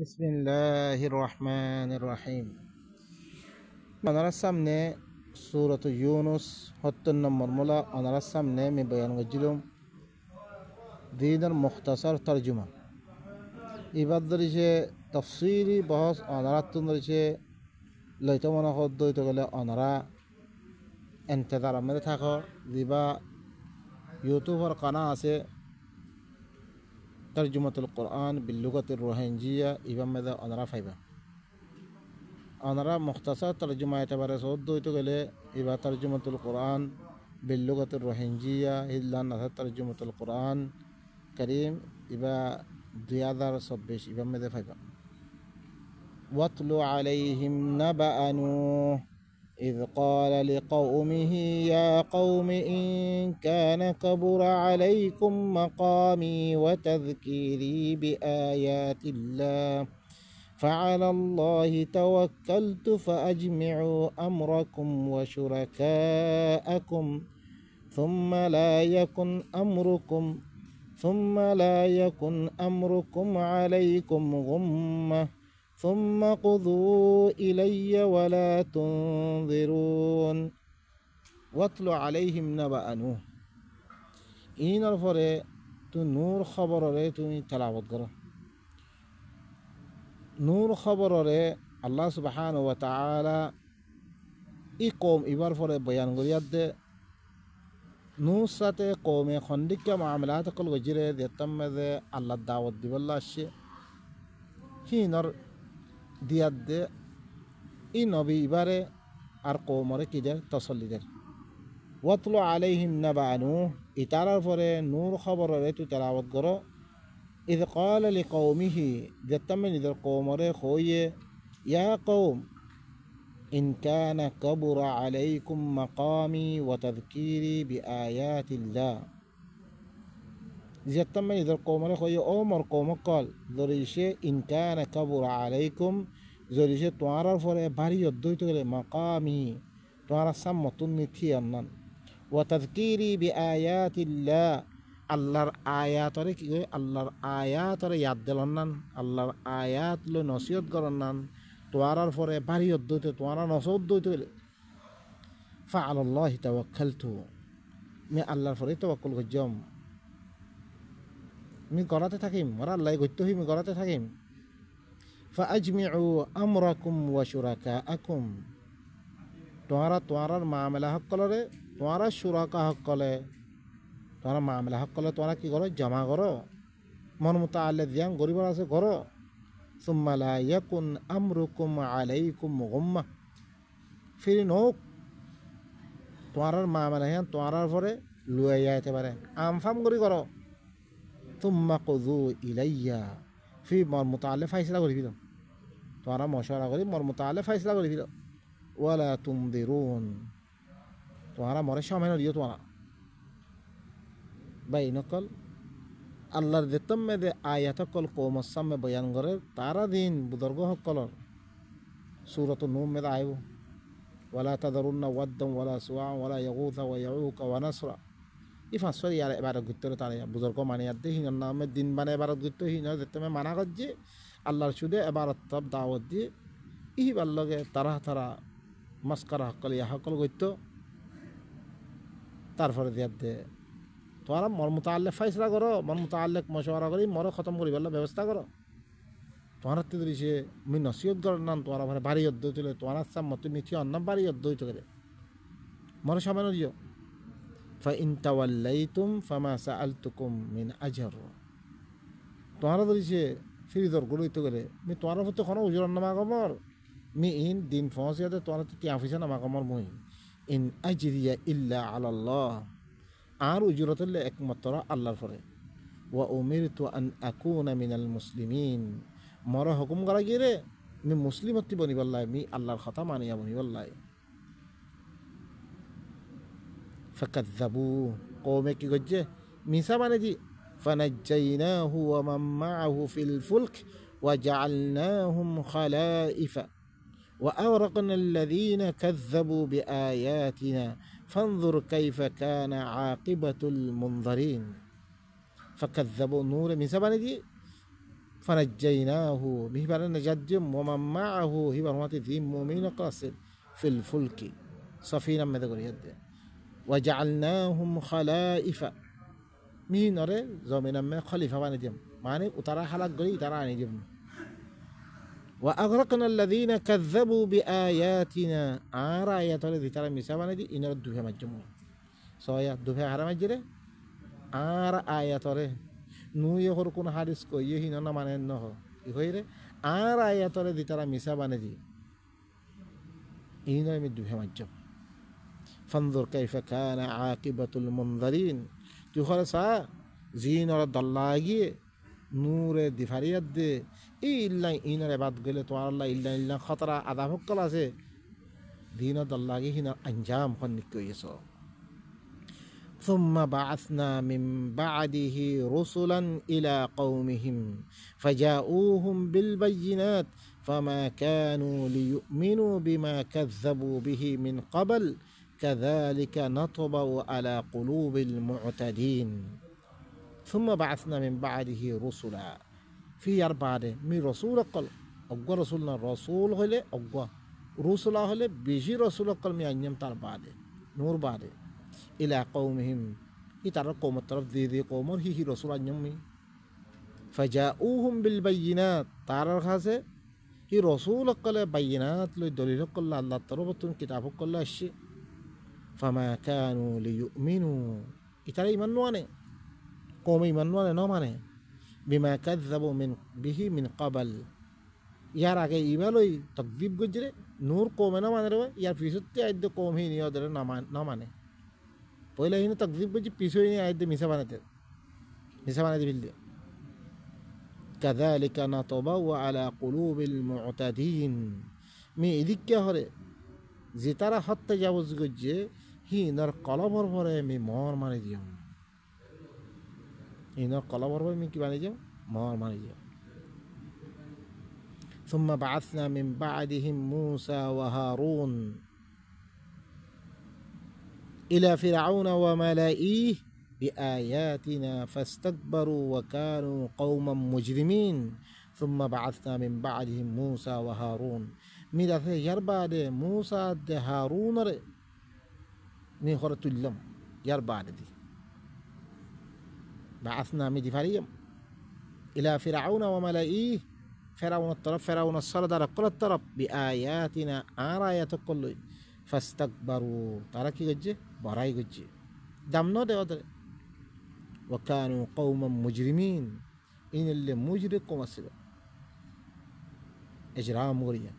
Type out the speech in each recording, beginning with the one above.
বিসমিল্লাহির রহমানির রহিম। আপনার সামনে সূরাত ইউনুস ৭০ নম্বর মোলা আপনার সামনে আমি বয়ান করছিলাম দিনের মুখতাসার তরজমা। এবার ধরেছে তফসিলি বহস অনারা তুন ধরেছে লইতে মনে হইতে গেলে অনারা এন্তেদার মেরে থাকো দিবা ইউটিউবের কানা আছে তরজমাতুল কোরআন বিল্লুগাতির রোহিঙ্জিয়া ইবাম মেদা অনারা ফাইবা অনারা মুখতাসার তরজমা একেবারে সহজ হইতে গেলে এবার তরজমাতুল কোরআন বিল্লুগাতুর রোহিঙ্জিয়া হিল্লান নাসার তরজমাতুল কোরআন করিম ইবা 2024 ইবাম মেদে ফাইবা ওয়াতলু আলাইহিম নাবাআ নূহ إذ قال لقومه يا قوم إن كان كبر عليكم مقامي وتذكيري بآيات الله فعلى الله توكلت فأجمعوا أمركم وشركاءكم ثم لا يكن أمركم عليكم غمة ثم قضوا إلي ولا تنظرون واتل عليهم نبأ نوح إن الفرق تو نور خبر ري تو تلاوت کرو نور خبر ري الله سبحانه وتعالى ই কৌম ইবার ফলে বয়ান করিয়াত দে নূর সাথে কৌমে খন্ডিকা মামলাত কল গজিরে দেতাম দে আল্লাহ দাওয়াত দিবল্লা আসছে হিনর দিয়াত দে ই নবী ইবারে আর কৌমরে কিদের তসল্লিদের ওয়াতলু আলাইহিম নাবাআ নূহ ইতারার পরে নূর খবরের তু তেলাওয়াত করো إذ قال لقومه দেতাম নিদের কৌমরে হইয়ে ইয়া কৌম إن كان كبر عليكم مقامي وتذكيري بآيات الله زيتم من إذا القوم لخوي أمر قوم قال ذريشة إن كان كبر عليكم ذريشة توارا فرع باري يدوي تقول مقامي توارا سمتون نتيانا وتذكيري بآيات الله আল্লাহর আয়াতরে কি আল্লাহর আয়াতরে ইয়াদ দিলনান আল্লাহর আয়াত লো নসিহত করনান তোয়ারার পরে বাড়ি অদ্বৈতে তোয়ারা নসদ দইতে ফাআলাল্লাহি তাওয়াক্কালতু আমি আল্লাহর পরে তাওয়াক্কুল করজম আমি গড়াতে থাকিম ওরা আল্লাহ গইতে হই আমি গড়াতে থাকিম ফাআজমিউ আমরাকুম ওয়া শুরাকাআকুম তোয়ারার মামলা হক কলরে তোয়ারা শুরাকা হক কলে তোরা মামলা হক কলে তোরা কি করো জমা করো মন মুতাআল্লিক দিয়ান গরিবর আছে করো সুম্মা লা ইয়াকুন আমরুকুম আলাইকুম গুম্মা ফিরি নোক তোমার মামলা হ্যাঁ তোমার পরে লুয়ে যাইতে পারে আমফাম করি করো তুম্মা কুযু ইলাইয়া ফি মর মুতাআল্লিক ফাইসলা করি দিও তোমার মশওয়ারা করি মর মুতাআল্লিক ফাইসলা করি দিও ওয়ালা তুমদিরুন তোমার মরে সময় দিও তোমার বাই নকল আল্লাহর দেতম মেদে আয়াতকল কৌমর সামনে বয়ান করে তারা দিন বুদর্গ হকলর সূরাত নূহ মেদে আইব ওয়ালা তাদারুন্না ওয়াদ্দাম ওয়ালা সুওয়া ওয়ালা ইয়াগুথা ওয়া ইয়াউকা ওয়া নাসরা ইফাসরি আর ইবাদত গুত্তর তারে বুজুর্গ মানিয়াত দে হিনার নামে দিন বানে ইবাদত গুত্ত হিনার দেতমে মানা গজ্জে আল্লাহর সুদে ইবাদত তব দাওয়াত দি ইহি বাল্লগে তারা মাসকারা হকল ইয়া হকল গইতো তারপরে দিয়াত দে তোরা মর মুতাআল্লিক ফাইসলা করো মর মুতাআল্লিক মশওয়ারা করি মরে খতম করি বললা ব্যবস্থা করো তোমার তে দিছে আমি নসিহত করার নাম তোমার ঘরে বাড়ি অদ্দই তুলে তোমার সাম মত মিথি অন্য বাড়ি অদ্দই তুলে মরে সামান্য দিও ফা ইন তাওয়াল্লাইতুম ফামা সাআলতুকুম মিন আজর তোমার দিছে ফিরিদর গুলোই তো করে মি তোমার হতে কোনো উজর নামা কমর মি ইন দিন ফসিয়াতে তোমার তে আফিসা নামা কমর মই ইন আজরিয়া ইল্লা আলাল্লাহ আর উজরত একমাত্র আল্লাহর পরে ওয়া উমিরতু আন আকুনা মিনাল মুসলিমিন মর হুকুম করা গিয়ে রে আমি মুসলিম হতে বনিবাল্লাই আমি আল্লাহর কথা মানিয়া বনিবাল্লাই ফাকাযাবু কওমে কি গজ্জে মিসা মানে জি ফানাজ্জাইনাহু ওয়া মান মাআহু ফিল ফুলক ওয়া জাআলনাহুম খালাইফা وأغرقنا الذين كذبوا بآياتنا فانظر كيف كان عاقبة المنظرين فكذبوا نور من سبب دي فنجيناه مهبر نجد ومن معه هبر ذي مؤمن قاصد في الفلك سفينة مذكور يد وجعلناهم خلائف مين نرى زمينا ما خليفة بانجم معنى وترى حلق قري ترى نجم وأغرقنا الذين كذبوا بآياتنا آيات الذي ترى مسابنا دي إن ردوها مجموع سوايا دوها حرام جري آيات الذي نو يخرقون حديث كو يهين أنا معنى إنه يخير آيات الذي ترى مسابنا دي إن ردوها مجموع فانظر كيف كان عاقبة المنذرين تخيل سا زين رد الله نور دفاريات دي إلا إن ربات قلت والله إلا خطر عذاب كلاسه دين الله هنا أنجام خنك يسوع ثم بعثنا من بعده رسلا إلى قومهم فجاءوهم بالبينات فما كانوا ليؤمنوا بما كذبوا به من قبل كذلك نطبع على قلوب المعتدين ثم بعثنا من بعده رسلا في أربعة من رسول قل أقوى رسولنا رسول هله أقوى رسول هله بيجي رسول قل من أنيم تار بعد نور بعد إلى قومهم يترى قوم الطرف ذي قوم هي رسول أنيمي فجاءوهم بالبينات تارى خاصة هي رسول قل بينات لو دليل قل الله تربطون كتاب قل الشيء فما كانوا ليؤمنوا يترى إيمان وانه قوم إيمان وانه نومانه بما كذبوا من به من قبل يا راجع إيمانوي تكذيب جدّي نور قومنا ما نروي يا فيسوتة عند قوم هي نيو درنا نامانه पहले ही ना तकजीब बजी पीछे ही नहीं आए थे मिसा बनाते बिल्ली كذلك نطبع على قلوب المعتدين मैं इदिक क्या हो रे जितारा हत्ते जावज़ गुज्जे ही नर कलाबर भरे मैं मार मारे दिया ही नर कलाबर भरे मैं क्या बने जाऊँ मार मारे दिया ثم بعثنا من بعدهم موسى وهارون إلى فرعون وملئه بآياتنا فاستكبروا وكانوا قوما مجرمين ثم بعثنا من بعدهم موسى وهارون ميدا يربا دي موسى دي هارون مي خرط اللم يربا دي بعثنا ميدي فريم إلى فرعون وملئه فرعون الطرف فرعون الصردر كل الطرف بآياتنا آرايات كل فاستكبروا تركي جي براي جي دمنا ده أدري وكانوا قوما مجرمين إن اللي مجرم مسلم إجرام مغريا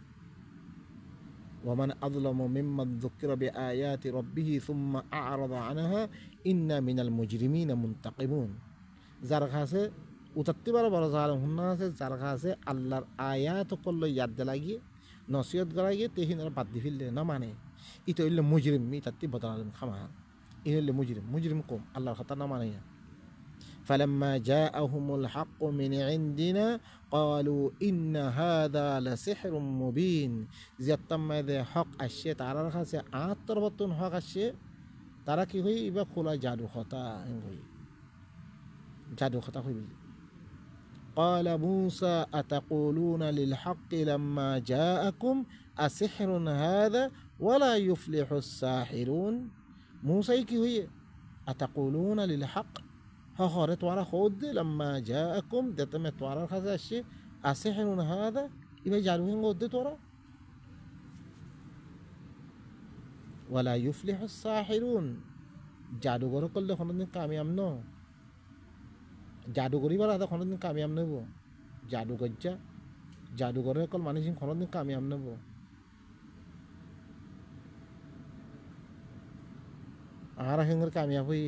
ومن أظلم ممن ذكر بآيات ربه ثم أعرض عنها إن من المجرمين منتقمون زرخاسه وتتبر برزالهم الناس زرخاسه الله آيات كله يد لagi نصيحت कराएंगे तेही नर बात दिफिल ना माने इतो इल्ले मुजरिम मी तत्ती बदलालन खमा इन इल्ले मुजरिम कोम अल्लाह खतर ना माने فلما جاءهم الحق من عندنا قالوا إن هذا لسحر مبين زيتم ذا حق الشيء تعالى خاصة عطربتون حق الشيء ترى كي هي يبقى خلا جادو خطا جادو خطا هو قال موسى أتقولون للحق لما جاءكم أسحر هذا ولا يفلح الساحرون موسى كي هي أتقولون للحق هخارت ورا خود لما جاءكم دتمت ورا هذا الشيء أسحر هذا يبقى جالوين قدت ورا ولا يفلح الساحرون जादूगर करले कोनदिन कामयाब न जादूगरी बार आदा कोनदिन कामयाब नबो जादूगरे कल मानिसिन कोनदिन कामयाब नबो आरा हेंगर कामयाब हुई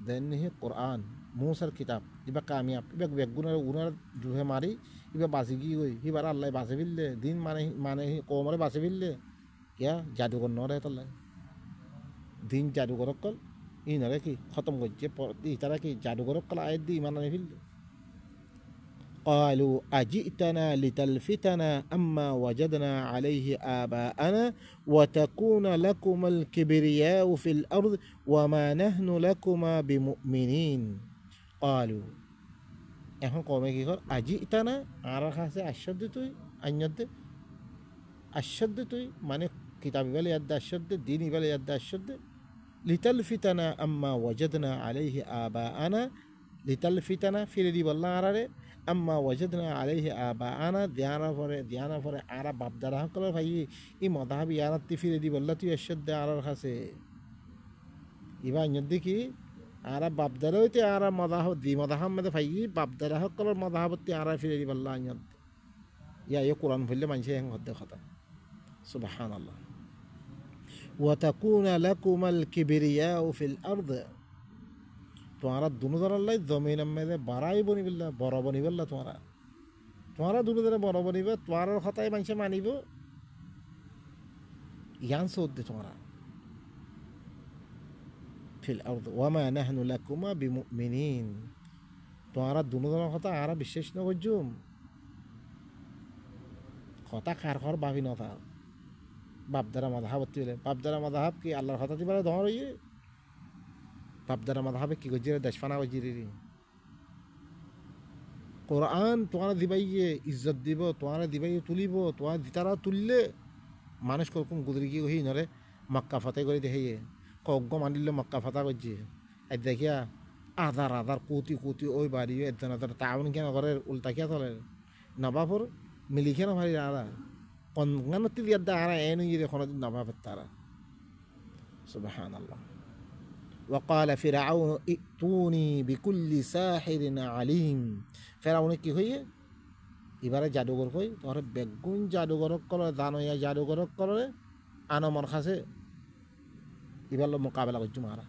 देन ही कुरान मूसर किताब इबा कामयाब इबा बेगुना उना जुहे मारी इबा बासिगी गई ही बार अल्लाह बासे बिल्ले दिन माने ही कोमरे बासे बिल्ले क्या जादूगर न रहे तल्ला दिन जादूगर कल इन रे की खत्म हो जे ई तरह की जादूगर कल आयत दी ईमान नहीं फिल قالوا أجئتنا لتلفتنا أما وجدنا عليه آباءنا وتكون لكما الكبرياء في الأرض وما نحن لكما بمؤمنين قالوا এখন কমে কি কর আজি ইটা না আর কাছে আশ্চর্য তুই আন্যদে আশ্চর্য তুই মানে কিতাব ইবালে ইয়াদ আশ্চর্য দিন ইবালে ইয়াদ আশ্চর্য লিতাল ফিতানা আম্মা ওয়াজাদনা আলাইহি আবা আনা লিতাল ফিতানা ফিরে দি বললা আরারে আম্মা ওয়াজাদনা আলাইহি আবা আনা ধ্যানা পরে আরা বাপদারা সকল ভাই ই মদাহাব ইয়ারাত্তি ফিরে দি বললা তুই আশ্চর্য আরার কাছে ইবা আন্যদে কি আরা বাপদারা হইতে আরা মদাহ দি মদাহাম মধ্যে ভাই বাপদারা সকলের মদাহাবত্তি আরা ফিরে দি বললা আন্যদ ইয়া এ কোরআন ফেললে মানুষে হ্যাং হতে কথা সুবহানাল্লাহ ওয়াতাকুনা লাকুমাল কিবরিয়াউ ফিল আরদ তোমারা দুনো ধরাল্লাই জমিন মধ্যে বাড়াই বনিবিল্লা বড় বনিবল্লা তোমারা দুনো ধরে বড় বনিব তোমার কথাই মানুষে মানিব ইয়ান সৌদ্দে তোমারা ফিল আরদ ওয়ামা নাহনু লাকুমা বিমুমিনিন তোমারা দুনো ধরনের কথা আরা বিশ্বাস না করছুম কথা কার ঘর ভাবি না তার বাপদারা মাধাব বলে বাপদারা মাধাব কি আল্লাহর কথা দিবার ধর ইয়ে বাপদারা মাধাবে কি গজিরে দেশফানা গজিরে কোরআন তোমারা দিবাইয়ে ইজ্জত দিব তোমারা দিবাইয়ে তুলিব তোমার দিতারা তুললে মানুষ কখন গুদরি কি হই নরে মক্কা ফাতে করে দেখে কজ্ঞ মানিলে মক্কা ফাতা করছে আর দেখিয়া আধার কোটি কোটি ওই বাড়ি একজন টাউন কেন করে উল্টা কিয়া চলে নবাবর মিলি কেন ভারি আরা কনগানতি দিয়া আরা এনে গিয়ে কোনোদিন নবাবের তারা সুবহানাল্লাহ وقال فرعون ائتوني بكل ساحر عليم ফেরাউনে কি হইয়ে এবারে জাদুঘর কই তোর বেগুন জাদুঘর করে দানইয়া জাদুঘর করে আনমর কাছে এবার মোকাবেলা করছি মারা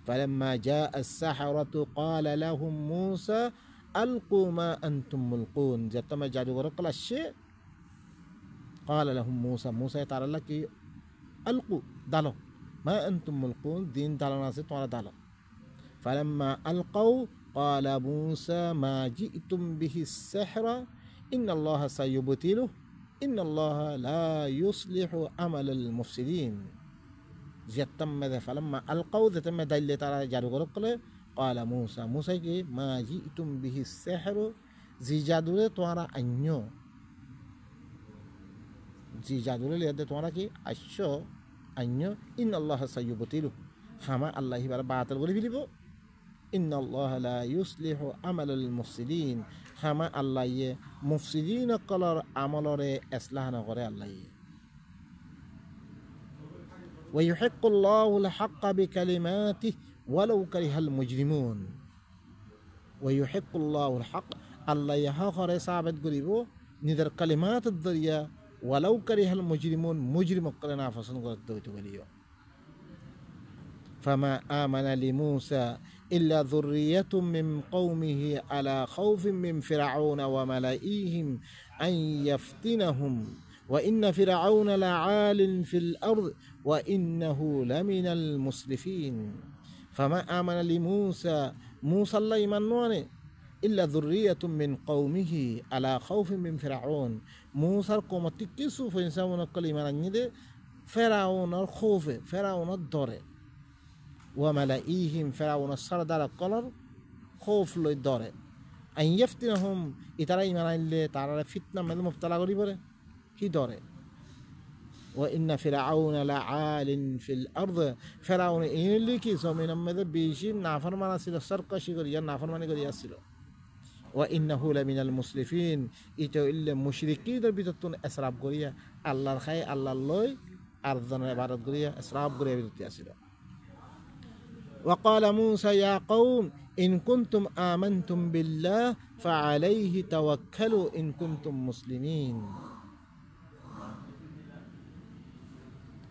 فلما جاء السحرة قال لهم موسى ألقوا ما أنتم ملقون جتما জাদুঘর কল আসছে قال لهم موسى تعالى لك ألقوا دالو ما أنتم ملقون دين دالو ناس تمہارا دالو فلما ألقوا قال موسى ما جئتم به السحر إن الله سيبطله إن الله لا يصلح عمل المفسدين جتم فلما ألقوا جتم دل تعالى جادو قال قال موسى كي ما جئتم به السحر زي جادو تمہارا أنيو জি জাদুরে লিয়াদে তোমরা কি আশ্য আন্য ইন্নাল্লাহ সাইয়ুবতিলু হামা আল্লাহ হিবার বাতিল করে ফেলিব ইন্নাল্লাহ লা ইউসলিহু আমালাল মুফসিদিন হামা আল্লাহ মুফসিদিন কলর আমলরে ইসলাহ না করে আল্লাহ ওয়া ইউহিক্কুল্লাহুল হাক্কা বিকালিমাতিহি ওয়ালাউ কারিহাল মুজরিমুন ওয়া ইউহিক্কুল্লাহুল হক আল্লাহ ইহা করে সাবিত করিব নিদার কালিমাতের দরিয়া ولو كره المجرمون مجرم قلنا فصن قلت وليو فما آمن لموسى إلا ذرية من قومه على خوف من فرعون وملئهم أن يفتنهم وإن فرعون لعال في الأرض وإنه لمن المسرفين فما آمن لموسى الله يمنونه إلا ذرية من قومه على خوف من فرعون موسى قومتي كيسو فإنسان كلمة نجده فرعون الخوف فرعون الدور وملئيهم فرعون السردار القلر خوف له الدور أن يفتنهم إترى إيمان اللي تعالى فتنة من مبتلى غريبة هي دور وإن فرعون لعال في الأرض فرعون إن اللي كيسو من ماذا بيجي نافر ما نسيل السرقة شيء نافر ما نقول يسيله وإنه لمن المسرفين إتو إلا مشركين بيتون إسراف قرية الله الخير الله الله أرضنا عبارة قرية إسراف قرية بيتون يسيره وقال موسى يا قوم إن كنتم آمنتم بالله فعليه توكلوا إن كنتم مسلمين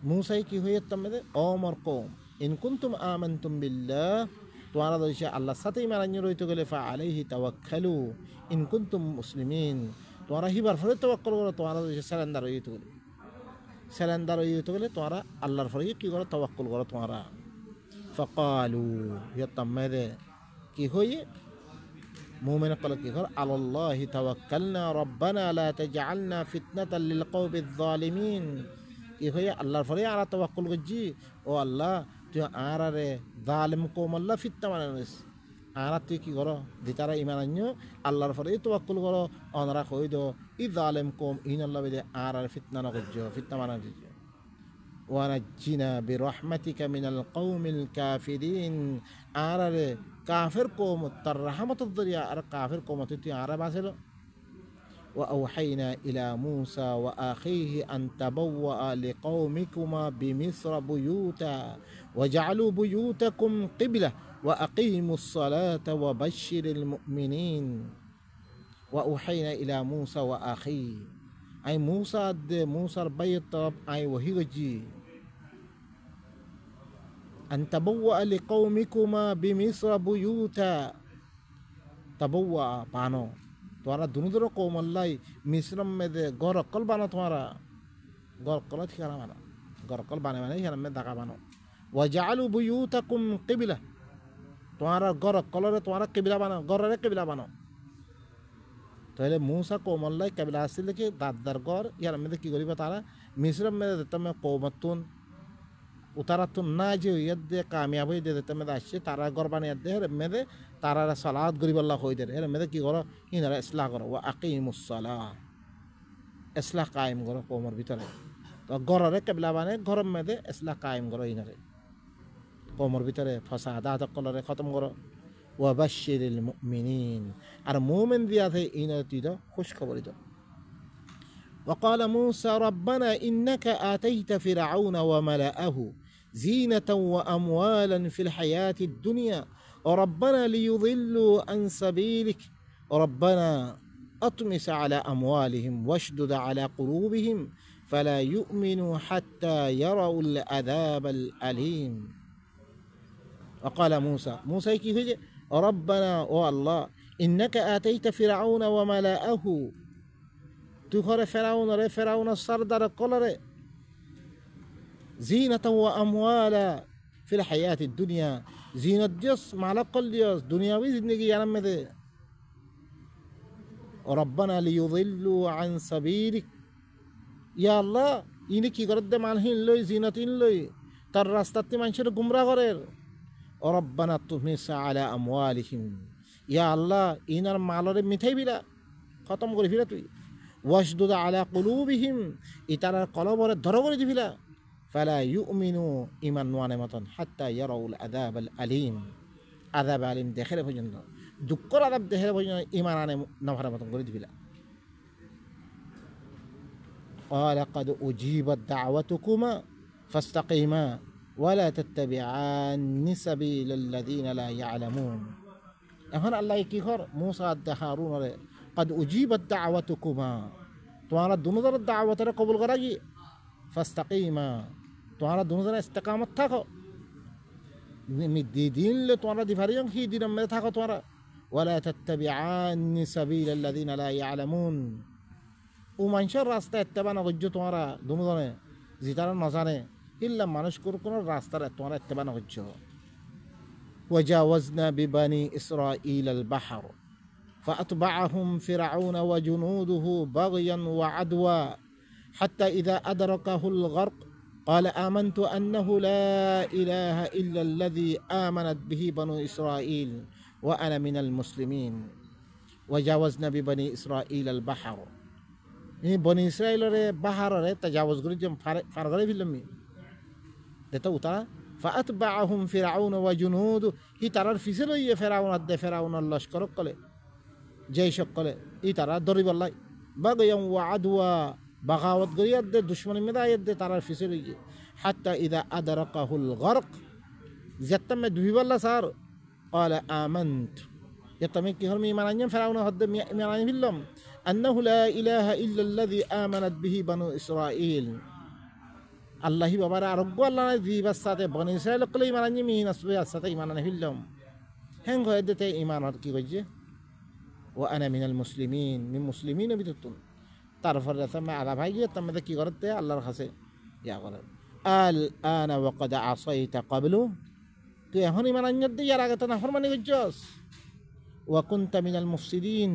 موسى كي هو يتمد أمر قوم إن كنتم آمنتم بالله তোমারা দইছে আল্লাহর সাথেই মারান্য রইতে গেলে ফাআলাইহি তাওয়াক্কালু ইন কুনতুম মুসলিমিন তোমরা হিবার ফলে তাওয়াক্কুল করো তোমরা দইছে সারেন্ডার হইতে গেলে তোমরা আল্লাহর ফলে কি করো তাওয়াক্কুল করো তোমরা ফাকালু ইয়াতামাদে কি হইয়ে মুমিন কল কি কর আলাল্লাহি তাওয়াক্কালনা রব্বানা লা তাজআলনা ফিতনাতাল লিল কওমিজ যালিমিন কি হইয়ে আল্লাহর ফলে আরা তাওয়াক্কুল করজি ও আল্লাহ তুই আরারে জালিম কওম আল্লাহ ফিতনা বানানিস আর তুই কি করো দিতারা ইমান আনিও আল্লাহর পরে তাওয়াক্কুল করো অনরা কই দো ই জালেম কম ইনাল্লাহ বিদে আর ফিতনা না করছো ফিতনা মানা দিছো ওয়ানাজ্জিনা বিরহমাতিকা মিনাল কওমিল কাফিরিন আর কাফের কওম তার রহমতের দরিয়া আর কাফের কওম তুই আর বাঁচালো وأوحينا إلى موسى وأخيه أن تبوأ لقومكما بمصر بيوتا وجعلوا بيوتكم قبلة وأقيموا الصلاة وبشر المؤمنين وأوحينا إلى موسى وأخيه أي موسى البيت أي وهيجي أن تبوأ لقومكما بمصر بيوتا تبوأ بانو तुम्हारा दोनों दोनों कोमल्लाई मिश्रम में दे गौरक्कल बानो तुम्हारा गौरक्कल ठिकाना बानो गौरक्कल बाने बाने ठिकाना में दागा बानो वजालु बुयूतकुम क़िबला तुम्हारा गौरक्कल रे तुम्हारा क़िबला बानो गौर रे क़िबला बानो तो ये मूसा कोमल्लाई क़िबला से लेके दादर गौर यार में दे की गरीब तारा मिश्रम में दे तमें कोमतुन उतारतुन ना जो यद्दे कामयाब हुई दे देते में दाश्य तारा गौर बाने यद्दे है में दे तारा सलाद गरीब अल्लाह होई दे है में दे की करो इनरा इस्लाह करो व अकीमुस सलाह इस्लाह कायम करो कोमर भीतर तो गौर रे क़िबला बाने गौर में दे इस्लाह कायम करो इनरे कोमर भीतर फसादात कलरे ख़त्म करो व बश्शिरिल मुमिनीन और मोमिन दिया थे इनरे तीदो खुश खबर दो وقال موسى ربنا إنك آتيت فرعون وملأه زينة وأموالا في الحياة الدنيا وربنا ليضلوا عن سبيلك ربنا أطمس على أموالهم واشدد على قلوبهم فلا يؤمنوا حتى يروا العذاب الأليم وقال موسى كيف ربنا والله إنك آتيت فرعون وملأه تخر فرعون السردر قلره زينة وأموالا في الحياة الدنيا زينة ديس معلق ديس دنياوي زندگي ينام ده ربنا ليضلوا عن سبيلك يا الله إنك يقرد مالهين لوي زينتين لوي تر راستي منشر گمراه غرير ربنا تطمس على أموالهم يا الله إنر مالر ميتاي بلا ختم করে ফিরা তুই ওয়াশদুদ আলা কুলুবিহিম ইতারা কলবরে ধরো করে দিবিলা ফালা ইউমিনু ঈমান নোয়ানে মতন হাত্তা ইয়ারাউল আযাবাল আলীম আযাব আলীম দেখে পর্যন্ত দুঃখর আযাব দেখে পর্যন্ত ঈমান আনে নভরা মতন করে দিবিলা قال قد أجيبت دعوتكما فاستقيما ولا تتبعان سبيل الذين لا يعلمون এখন আল্লাহ কি কর मूसा হারুন রে قد أجيبت دعوتكما तुम्हारा दोनों तरफ दावत रे कबूल करागी فاستقيما तुम्हारा दोनों तरफ इस्तिकामत থাকো दिन ले तुम्हारा दिफारियं ही दिन में থাকো तुम्हारा ولا تتبعان سبيل الذين لا يعلمون ومنشر রাস্তা ইত্তেবা না করছো তোমারা दोनों জনে জিতারা না জানে ইল্লা মানুষ কোন রাস্তার তোমারা ইত্তেবা না করছো وجاوزنا ببني إسرائيل البحر فأتبعهم فرعون وجنوده بغيا وعدوا حتى إذا أدركه الغرق قال آمنت أنه لا إله إلا الذي آمنت به بنو إسرائيل وأنا من المسلمين وجاوزنا ببني إسرائيل البحر بني إسرائيل بحر تجاوز قريب فرغلي في اللمي تتوتا فأتبعهم فرعون وجنوده هي ترى في سلوية فرعون الله شكرك قله جيش قله هي ترى ضرب الله بغيا وعدوا بغاوت قريب دشمن مدايد ترى في سلوية حتى إذا أدركه الغرق زتم دوي الله صار قال آمنت يتمك هرمي مانين فرعون هد مانين فيلم أنه لا إله إلا الذي آمنت به بنو إسرائيل الله بابا رب الله ذي بس ساته بني إسرائيل كل إيمان مين أسبوع ساته إيمان نهيلهم هنگو هدته إيمان كي وجه وأنا من المسلمين من مسلمين بتتون تعرف الرسم على بهاي تم ذكي قرته الله رخصه يا قرر الآن وقد عصيت قبله تو هني من أنجد يا راجتنا فرماني وجوس وكنت من المفسدين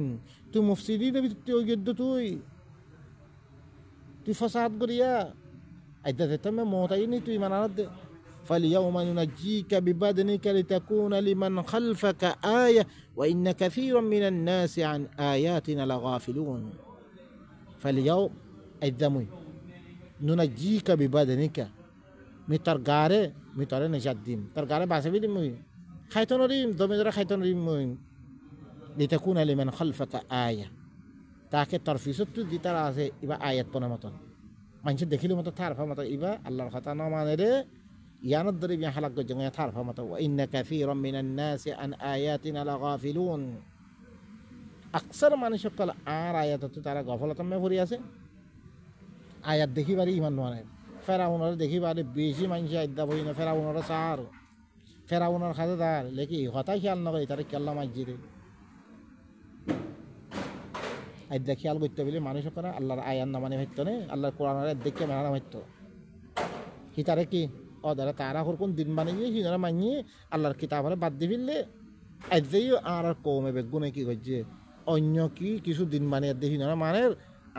تو مفسدين بتتو جدتوي تو فساد قريا أيدا تتم موتايني تو إيمان أرد فاليوم ننجيك ببدنك لتكون لمن خلفك آية وإن كثيرا من الناس عن آياتنا لغافلون فاليوم الدموي ننجيك ببدنك مترغاره متر نجديم ترغاره باسبي دموي خيتون ريم دوميدرا خيتون ريم لتكون لمن خلفك آية তাকে তরফিসত দিতার আছে ইবা আয়াত পনা মতন মানুষ দেখিলে মতো থারফা মতো ইবা আল্লাহর কথা না মানে রে ইয়ানত দরি বিয়া হালাক গজং থারফা মতো ওয়া ইন্না কাসীরাম মিনান নাসি আন আয়াতিনা লাগাফিলুন আকসার মানুষ সকল আর আয়াত তারা গফলতা মে ভরি আছে আয়াত দেখিবারই ইমান মানে ফেরাউনের দেখিবারে বেশি মানুষ আইদা বই না ফেরাউনের সার ফেরাউনের খাজাদার লেকি হতাই খেয়াল নকরে তারা কেল্লা মাইজিরে আইদা খেয়াল করতে বলে মানুষ করে আল্লাহর আয়াত না মানে হইতো না আল্লাহর কোরআনের দেখে মানা হইতো কি তারে কি ও দ্বারা তারা কোন দিন বানিয়ে হিনারা মানিয়ে আল্লাহর কিতাবরে বাদ দি ফেললে আইদাই আর কমে বেগুনে কি করছে অন্য কি কিছু দিন বানিয়ে দেখি না মানে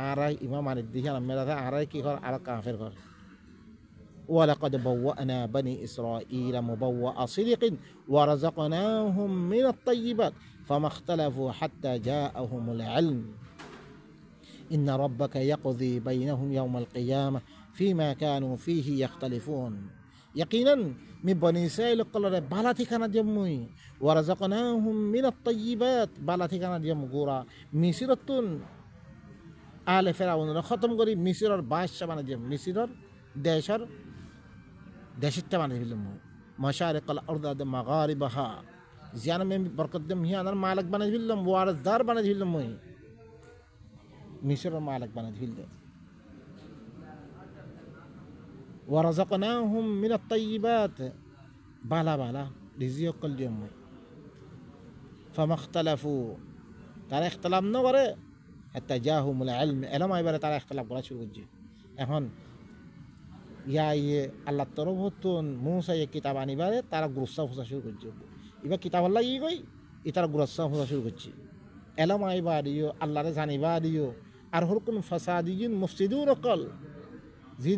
আর ইমা মানে দেখি আমরা আর কি কর আর কাফের কর ولقد بوأنا بني إسرائيل مبوأ صدق ورزقناهم من الطيبات فما اختلفوا حتى جاءهم العلم إن ربك يقضي بينهم يوم القيامة فيما كانوا فيه يختلفون يقينا من بني إسرائيل قال بالاتي كانت يموي ورزقناهم من الطيبات بالاتي كانت يمغورا مصيرة آل فرعون ختم قري مصير باشا من جم مصير داشر داشت من فيلم مشارق الأرض مغاربها زيانا من بركة دم هي أنا مالك بنا فيلم وارث دار بنا فيلم موي مصر مالك بنا فيلم ورزقناهم من الطيبات بالا بالا رزق كل يوم فما اختلفوا ترى اختلاف نغره حتى جاءهم العلم الا ما يبره ترى اختلاف করা শুরু করছে এখন আল্লাহ তরফতন মুসা কিতাব আনিবারে তারা গুরুসা ফুসা শুরু করছে এবার কিতাব আল্লাহ কই তারা গুরুসা ফুসা শুরু করছে এলা মা ইবাদিও আল্লাহরে জানিবা দিও আর হর কোন ফাসাদিয়িন মুফসিদুন কল জি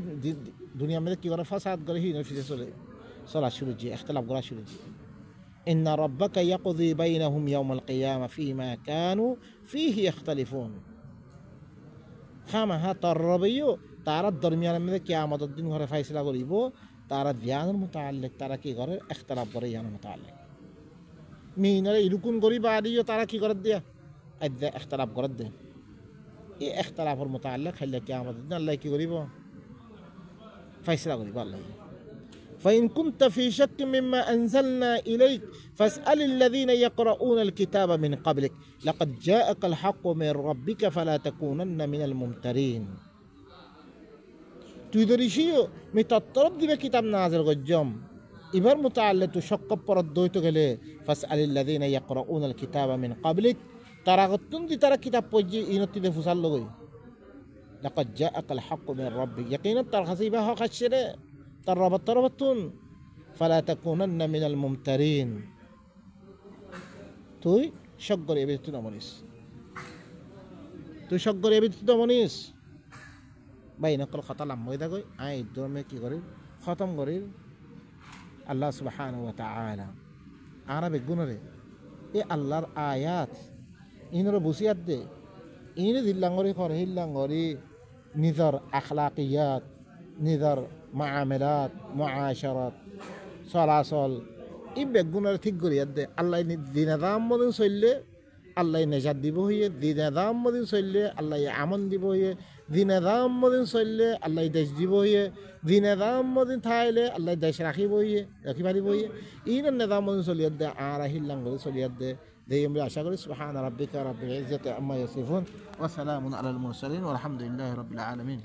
দুনিয়া মধ্যে কি করে ফাসাদ করে হি নফিসে চলা শুরু করছে اختلاف করা শুরু করছে إن ربك يقضي بينهم يوم القيامة فيما كانوا فيه يختلفون خامها تربيو তারা দরমিয়ানের মধ্যে কিয়ামতের দিন ঘরে ফয়সালা করিব তারা জ্ঞানের মুতাআল্লিক তারা কি করে ইখতিলাফ করে জ্ঞানের মুতাআল্লিক মিনারে ইরকুন করি বাদিও তারা কি করে দিয়া আদা ইখতিলাফ করে দে এই ইখতিলাফের মুতাআল্লিক হলে কিয়ামতের দিন আল্লাহ কি করিব ফয়সালা করিব আল্লাহ فإن كنت في شك مما أنزلنا إليك فاسأل الذين يقرؤون الكتاب من قبلك لقد جاءك الحق من ربك فلا تكونن من الممترين তুই ধরিসিও মি তত্তরব দিবে কিতাব নাজিল গজ্জম এবার মুতাআল্লিক তো শক্ক পরদ দইতে গেলে ফাসআলিল্লাযিনা ইয়াকরাউনাল কিতাবা মিন ক্বাবলিক তারা গতুন দি তারা কিতাব পড়ি ইনতিতে ফুসাল লগই লাকাদ জাআকাল হাক্কু মির রাব্বিক ইয়াকিনাত তার হাসিবা হক আশরে তার রবতরবতুন ফালা তাকুনান্না মিনাল মুমতারিন তুই শক্কর এবে তুই নমনিস তুই শক্কর এবে তুই নমনিস ভাই নকল কথা লাম্বই দা কই আই দমে কি করি খতম করি আল্লাহ সুবহানাহু ওয়া তাআলা আরবে গুণরে এ আল্লাহর আয়াত ইনর বুসিয়াত দে ইন দিল্লাঙ্গরি করে হিল্লাঙ্গরি নিজর আখলাকিয়াত নিজর মুআমালাত মুআশারাত সলাসল ই বেগুণরে ঠিক করিয়াত দে আল্লাহ দিনাদাম মদিন চললে আল্লাহ নেজাত দিব হইয়ে দিনাদাম মদিন চললে আল্লাহ আমন দিব হইয়ে দিনাদাম মদিন চললে আল্লাহ দেশ দিব হইয়ে দিনাদাম মদিন থাইলে আল্লাহ দেশ রাখিব হইয়ে রাখি পারিব হইয়ে ইন নেদাম মদিন চলিয়াত দে আর আহিল্লাঙ্গরি চলিয়াত দে দেই আমরা আশা করি সুবহান রাব্বিকা রাব্বিল ইজ্জাতি আম্মা ইয়াসিফুন ওয়া সালামুন আলাল মুরসালিন ওয়া আলহামদুলিল্লাহি রাব্বিল আলামিন।